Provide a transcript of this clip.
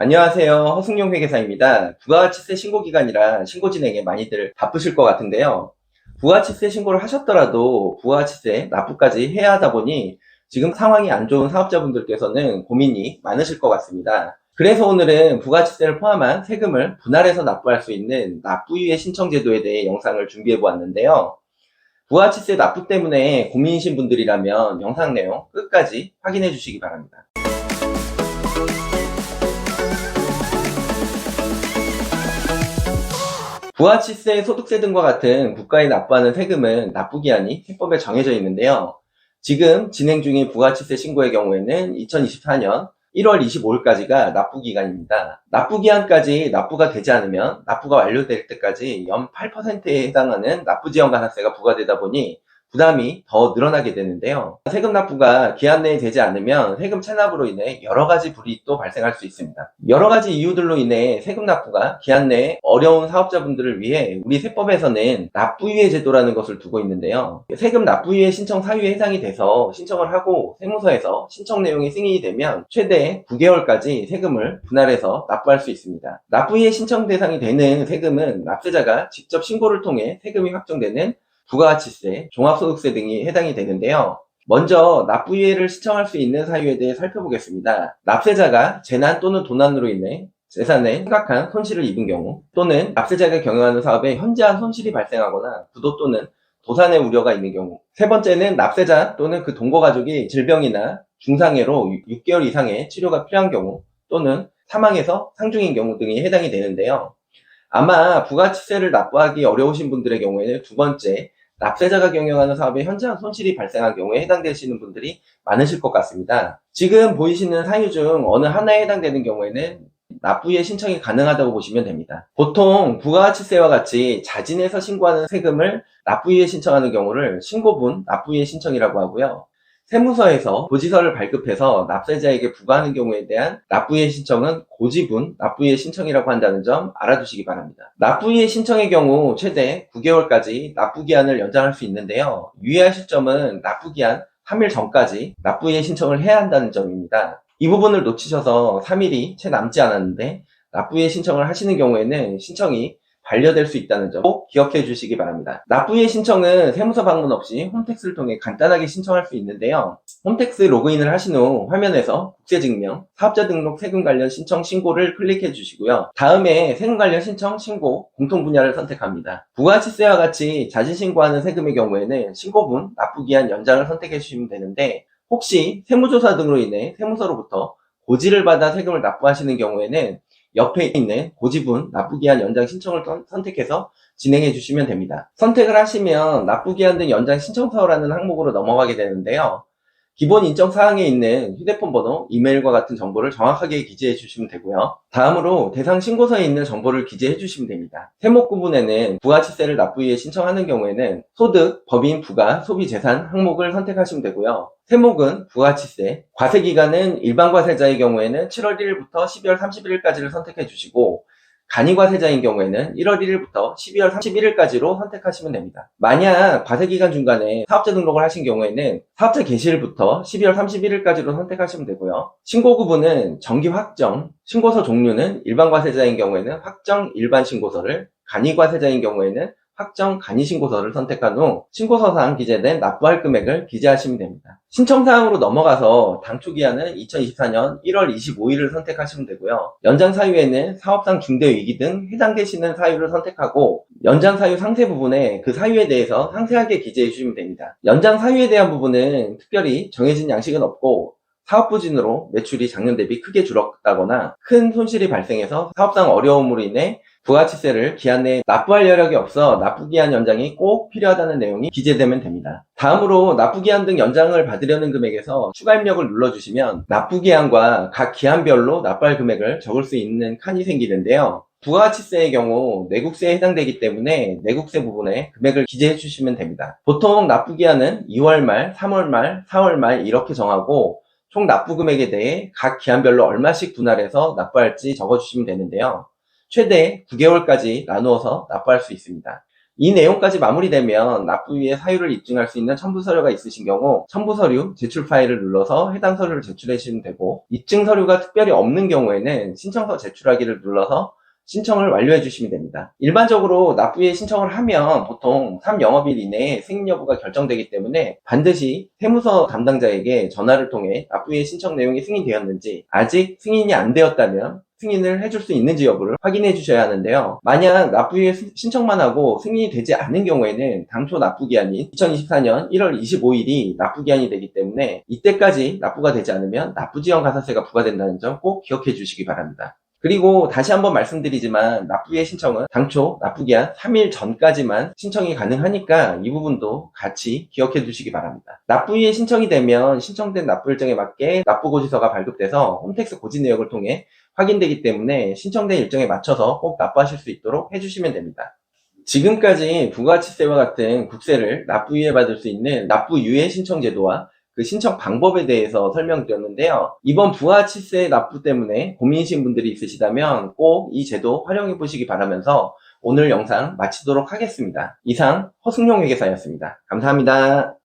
안녕하세요. 허승용 회계사입니다. 부가가치세 신고 기간이라 신고 진행에 많이들 바쁘실 것 같은데요. 부가가치세 신고를 하셨더라도 부가가치세 납부까지 해야 하다 보니 지금 상황이 안 좋은 사업자분들께서는 고민이 많으실 것 같습니다. 그래서 오늘은 부가가치세를 포함한 세금을 분할해서 납부할 수 있는 납부유예 신청 제도에 대해 영상을 준비해 보았는데요. 부가가치세 납부 때문에 고민이신 분들이라면 영상 내용 끝까지 확인해 주시기 바랍니다. 부가치세, 소득세 등과 같은 국가에 납부하는 세금은 납부기한이 세법에 정해져 있는데요. 지금 진행 중인 부가치세 신고의 경우에는 2024년 1월 25일까지가 납부기간입니다. 납부기한까지 납부가 되지 않으면 납부가 완료될 때까지 연 8%에 해당하는 납부지연관세가 부과되다 보니 부담이 더 늘어나게 되는데요. 세금 납부가 기한 내에 되지 않으면 세금 체납으로 인해 여러 가지 불이익도 발생할 수 있습니다. 여러 가지 이유들로 인해 세금 납부가 기한 내에 어려운 사업자분들을 위해 우리 세법에서는 납부유예 제도라는 것을 두고 있는데요. 세금 납부유예 신청 사유에 해당이 돼서 신청을 하고 세무서에서 신청 내용이 승인이 되면 최대 9개월까지 세금을 분할해서 납부할 수 있습니다. 납부유예 신청 대상이 되는 세금은 납세자가 직접 신고를 통해 세금이 확정되는 부가가치세, 종합소득세 등이 해당이 되는데요. 먼저 납부유예를 신청할 수 있는 사유에 대해 살펴보겠습니다. 납세자가 재난 또는 도난으로 인해 재산에 심각한 손실을 입은 경우, 또는 납세자가 경영하는 사업에 현저한 손실이 발생하거나 부도 또는 도산의 우려가 있는 경우, 세 번째는 납세자 또는 그 동거가족이 질병이나 중상해로 6개월 이상의 치료가 필요한 경우, 또는 사망해서 상중인 경우 등이 해당이 되는데요. 아마 부가치세를 납부하기 어려우신 분들의 경우에는 두 번째, 납세자가 경영하는 사업에 현저한 손실이 발생한 경우에 해당되시는 분들이 많으실 것 같습니다. 지금 보이시는 사유 중 어느 하나에 해당되는 경우에는 납부유예 신청이 가능하다고 보시면 됩니다. 보통 부가가치세와 같이 자진해서 신고하는 세금을 납부유예 신청하는 경우를 신고분 납부유예 신청이라고 하고요. 세무서에서 고지서를 발급해서 납세자에게 부과하는 경우에 대한 납부유예 신청은 고지분 납부유예 신청이라고 한다는 점 알아두시기 바랍니다. 납부유예 신청의 경우 최대 9개월까지 납부기한을 연장할 수 있는데요. 유의하실 점은 납부기한 3일 전까지 납부유예 신청을 해야 한다는 점입니다. 이 부분을 놓치셔서 3일이 채 남지 않았는데 납부유예 신청을 하시는 경우에는 신청이 반려될 수 있다는 점 꼭 기억해 주시기 바랍니다. 납부유예 신청은 세무서 방문 없이 홈택스를 통해 간단하게 신청할 수 있는데요. 홈택스 로그인을 하신 후 화면에서 국세증명, 사업자 등록 세금 관련 신청 신고를 클릭해 주시고요. 다음에 세금 관련 신청 신고 공통 분야를 선택합니다. 부가가치세와 같이 자진 신고하는 세금의 경우에는 신고분 납부기한 연장을 선택해 주시면 되는데, 혹시 세무조사 등으로 인해 세무서로부터 고지를 받아 세금을 납부하시는 경우에는 옆에 있는 고지분 납부기한 연장 신청을 선택해서 진행해 주시면 됩니다. 선택을 하시면 납부기한 등 연장 신청서라는 항목으로 넘어가게 되는데요. 기본 인적 사항에 있는 휴대폰 번호, 이메일과 같은 정보를 정확하게 기재해 주시면 되고요. 다음으로 대상 신고서에 있는 정보를 기재해 주시면 됩니다. 세목 구분에는 부가치세를 납부유예 신청하는 경우에는 소득, 법인, 부가, 소비, 재산 항목을 선택하시면 되고요. 세목은 부가치세, 과세기간은 일반 과세자의 경우에는 7월 1일부터 12월 31일까지를 선택해 주시고, 간이과세자인 경우에는 1월 1일부터 12월 31일까지로 선택하시면 됩니다. 만약 과세기간 중간에 사업자 등록을 하신 경우에는 사업자 개시일부터 12월 31일까지로 선택하시면 되고요. 신고 구분은 정기 확정, 신고서 종류는 일반 과세자인 경우에는 확정 일반 신고서를, 간이과세자인 경우에는 확정 간이신고서를 선택한 후 신고서상 기재된 납부할 금액을 기재하시면 됩니다. 신청사항으로 넘어가서 당초기한은 2024년 1월 25일을 선택하시면 되고요. 연장 사유에는 사업상 중대위기 등 해당되시는 사유를 선택하고, 연장 사유 상세 부분에 그 사유에 대해서 상세하게 기재해 주시면 됩니다. 연장 사유에 대한 부분은 특별히 정해진 양식은 없고, 사업 부진으로 매출이 작년 대비 크게 줄었다거나 큰 손실이 발생해서 사업상 어려움으로 인해 부가치세를 기한 내에 납부할 여력이 없어 납부기한 연장이 꼭 필요하다는 내용이 기재되면 됩니다. 다음으로 납부기한 등 연장을 받으려는 금액에서 추가 입력을 눌러주시면 납부기한과 각 기한별로 납부할 금액을 적을 수 있는 칸이 생기는데요. 부가가치세의 경우 내국세에 해당되기 때문에 내국세 부분에 금액을 기재해 주시면 됩니다. 보통 납부기한은 2월 말, 3월 말, 4월 말 이렇게 정하고 총 납부 금액에 대해 각 기한별로 얼마씩 분할해서 납부할지 적어주시면 되는데요. 최대 9개월까지 나누어서 납부할 수 있습니다. 이 내용까지 마무리되면 납부유예 사유를 입증할 수 있는 첨부 서류가 있으신 경우 첨부 서류 제출 파일을 눌러서 해당 서류를 제출해 주시면 되고, 입증 서류가 특별히 없는 경우에는 신청서 제출하기를 눌러서 신청을 완료해 주시면 됩니다. 일반적으로 납부유예 신청을 하면 보통 3영업일 이내에 승인 여부가 결정되기 때문에 반드시 세무서 담당자에게 전화를 통해 납부유예 신청 내용이 승인되었는지, 아직 승인이 안 되었다면 승인을 해줄 수 있는지 여부를 확인해 주셔야 하는데요. 만약 납부유예 신청만 하고 승인이 되지 않은 경우에는 당초 납부기한인 2024년 1월 25일이 납부기한이 되기 때문에 이때까지 납부가 되지 않으면 납부지연가산세가 부과된다는 점 꼭 기억해 주시기 바랍니다. 그리고 다시 한번 말씀드리지만 납부유예 신청은 당초 납부기한 3일 전까지만 신청이 가능하니까 이 부분도 같이 기억해 두시기 바랍니다. 납부유예 신청이 되면 신청된 납부 일정에 맞게 납부고지서가 발급돼서 홈택스 고지 내역을 통해 확인되기 때문에 신청된 일정에 맞춰서 꼭 납부하실 수 있도록 해주시면 됩니다. 지금까지 부가치세와 같은 국세를 납부유예 받을 수 있는 납부유예 신청 제도와 그 신청 방법에 대해서 설명드렸는데요. 이번 부가치세 납부 때문에 고민이신 분들이 있으시다면 꼭 이 제도 활용해 보시기 바라면서 오늘 영상 마치도록 하겠습니다. 이상 허승용 회계사였습니다. 감사합니다.